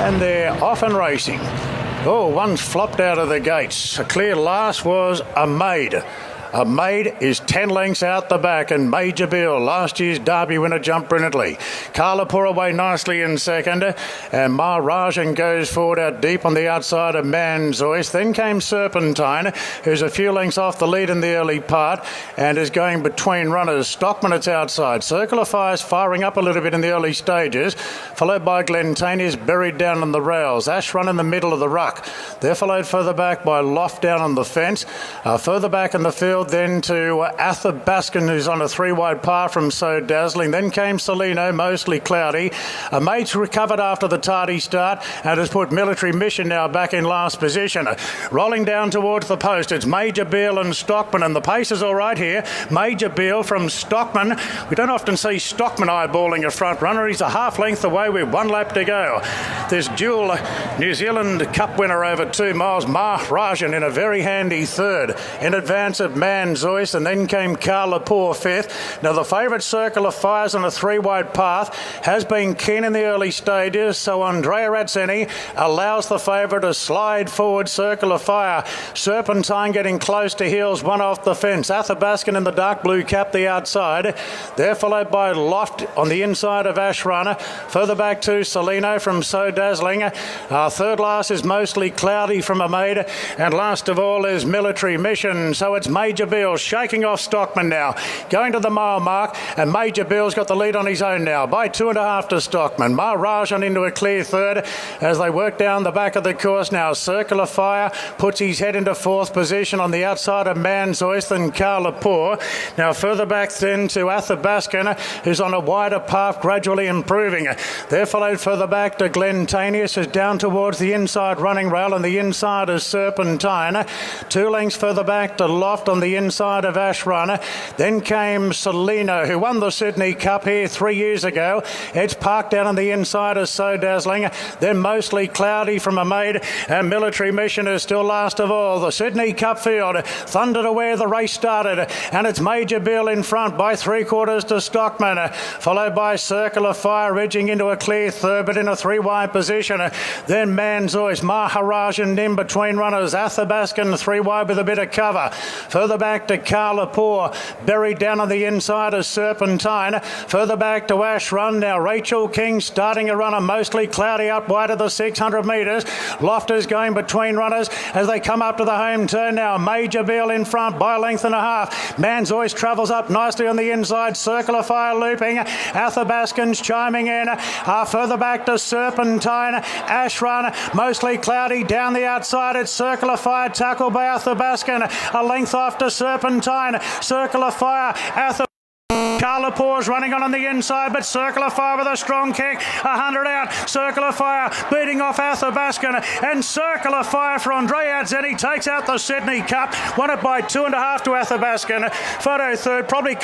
and they're off and racing. Oh, one's flopped out of the gates. A clear last was a maid. A maid is 10 lengths out the back, and Major Bill, last year's Derby winner, jumped brilliantly. Carla Pour away nicely in second, and Maharajan goes forward out deep on the outside of Manzois. Then came Serpentine, who's a few lengths off the lead in the early part and is going between runners. Stockman, it's outside. Circle of Fire's firing up a little bit in the early stages, followed by Glentania's buried down on the rails. Ash Run in the middle of the ruck. They're followed further back by Loft down on the fence. Further back in the field, then to Athabaskan, who's on a 3-wide par from So Dazzling. Then came Salino, mostly cloudy. A mate's recovered after the tardy start and has put Military Mission now back in last position. Rolling down towards the post, it's Major Beale and Stockman, and the pace is all right here. Major Beale from Stockman. We don't often see Stockman eyeballing a front runner. He's a half length away with 1 lap to go. This dual New Zealand Cup winner over 2 miles, Maharajan, in a very handy third. In advance of Manzois, and then came Carla Pour fifth. Now the favourite Circle of Fire's on a 3-wide path has been keen in the early stages, so Andrea Atzeni allows the favourite to slide forward. Circle of Fire, Serpentine getting close to heels, 1 off the fence. Athabaskan in the dark blue cap the outside. They're followed by Loft on the inside of Ash Runner. Further back to Salino from So Dazzling. Third last is Mostly Cloudy from a maid, and last of all is Military Mission. So it's Major Bill shaking off Stockman now, going to the mile mark, and Major Bill's got the lead on his own now by 2.5 to Stockman. Maharajan into a clear third as they work down the back of the course now. Circle of Fire puts his head into 4th position on the outside of Manzois, then Carla Pour. Now further back then to Athabaskan, who's on a wider path, gradually improving. They're followed further back to Glentanius, who's down towards the inside running rail, and the inside is Serpentine. 2 lengths further back to Loft on the inside of Ash Runner. Then came Salino, who won the Sydney Cup here 3 years ago. It's parked down on the inside of So Dazzling. Then Mostly Cloudy from a maid, and Military Mission is still last of all. The Sydney Cup field thundered away the race started, and it's Major Bill in front by 3/4 to Stockman, followed by Circle of Fire edging into a clear third, but in a 3-wide position. Then Manzois, Maharajan in between runners. Athabaskan 3-wide with a bit of cover. Further back to Carla Pour, buried down on the inside of Serpentine. Further back to Ash Run. Now Rachel King starting a runner, Mostly Cloudy up wide of the 600 metres. Loft is going between runners as they come up to the home turn now. Major Bill in front by 1.5 lengths. Manzois travels up nicely on the inside. Circle of Fire looping. Athabaskan's chiming in. Further back to Serpentine. Ash Run, Mostly Cloudy down the outside. It's Circle of Fire tackled by Athabaskan. A length off to Serpentine. Circle of Fire. Carla Pour's running on the inside, but Circle of Fire with a strong kick. 100 out. Circle of Fire beating off Athabaskan, and Circle of Fire for Andrea Atzeni takes out the Sydney Cup. Won it by 2.5 to Athabaskan. Photo third, probably